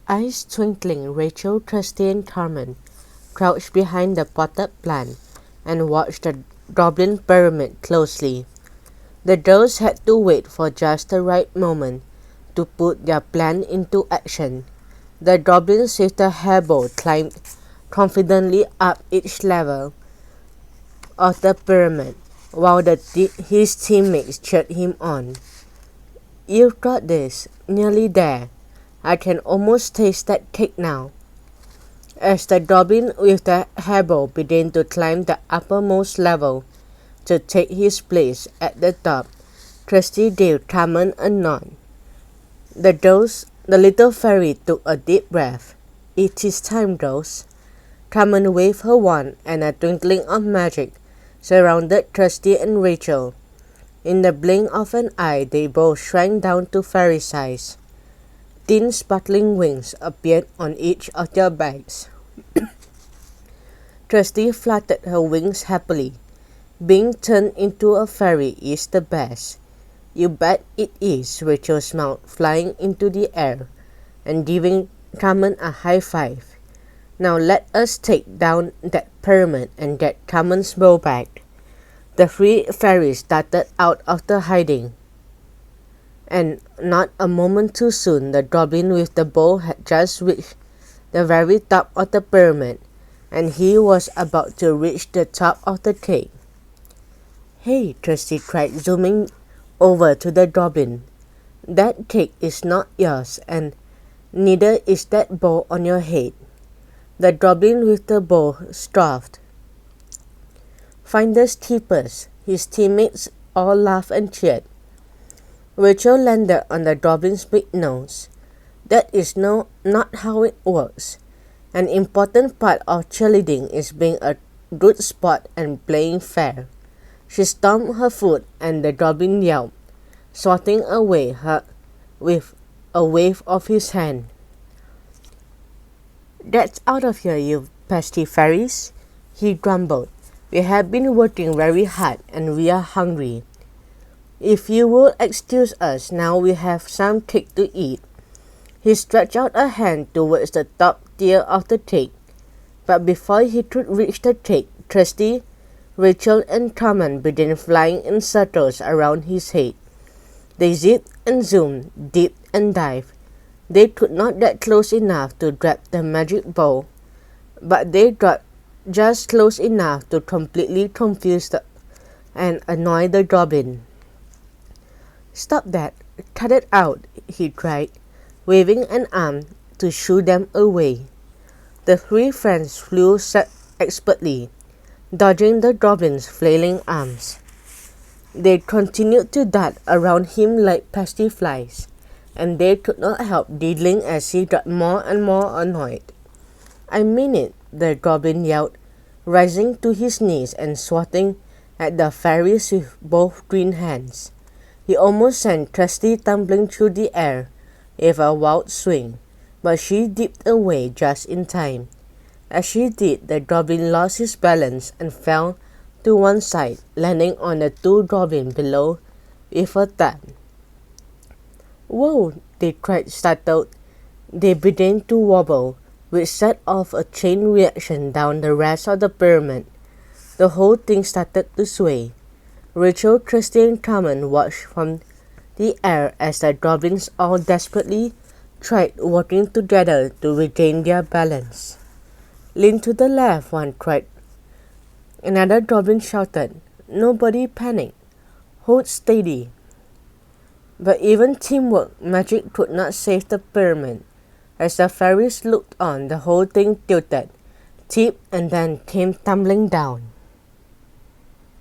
Eyes twinkling, Rachel, Trusty, and Carmen crouched behind the potted plant and watched the goblin pyramid closely. The girls had to wait for just the right moment to put their plan into action. The goblins with the hairball climbed confidently up each level of the pyramid, while his teammates cheered him on. "You've got this, nearly there. I can almost taste that cake now." As the goblin with the hairball began to climb the uppermost level to take his place at the top, Trusty gave Carmen a nod. The little fairy took a deep breath. "It is time, girls." Carmen waved her wand, and a twinkling of magic surrounded Trusty and Rachel. In the blink of an eye, they both shrank down to fairy size. Thin sparkling wings appeared on each of their backs. Trusty fluttered her wings happily. "Being turned into a fairy is the best." "You bet it is," Rachel smiled, flying into the air and giving Carmen a high five. "Now let us take down that pyramid and get Carmen's bow back." The three fairies darted out of the hiding, and not a moment too soon, the goblin with the bow had just reached the very top of the pyramid, and he was about to reach the top of the cake. "Hey," Trusty cried, zooming over to the goblin. "That cake is not yours, and neither is that bow on your head." The goblin with the bow scoffed. "Finders keepers." His teammates all laughed and cheered. Rachel landed on the goblin's big nose. "That is not how it works. An important part of cheerleading is being a good sport and playing fair." She stomped her foot, and the goblin yelped, swatting away her with a wave of his hand. "Get out of here, you pesky fairies," he grumbled. "We have been working very hard, and we are hungry. If you will excuse us, now we have some cake to eat." He stretched out a hand towards the top tier of the cake, but before he could reach the cake, Trusty, Rachel, and Carmen began flying in circles around his head. They zipped and zoomed, dipped and dived. They could not get close enough to grab the magic bow, but they got just close enough to completely confuse and annoy the goblin. "Stop that! Cut it out!" he cried, waving an arm to shoo them away. The three friends flew expertly, dodging the goblin's flailing arms. They continued to dart around him like pesky flies, and they could not help giggling as he got more and more annoyed. "I mean it," the goblin yelled, rising to his knees and swatting at the fairies with both green hands. He almost sent Trusty tumbling through the air with a wild swing, but she dipped away just in time. As she did, the goblin lost his balance and fell to one side, landing on the two goblins below with a thud. "Whoa!" they cried, startled. They began to wobble, which set off a chain reaction down the rest of the pyramid. The whole thing started to sway. Rachel, Trusty, and Carmen watched from the air as the goblins all desperately tried working together to regain their balance. "Lean to the left," one cried. Another goblin shouted. "Nobody panic. Hold steady." But even teamwork magic could not save the pyramid. As the fairies looked on, the whole thing tilted, tipped, and then came tumbling down.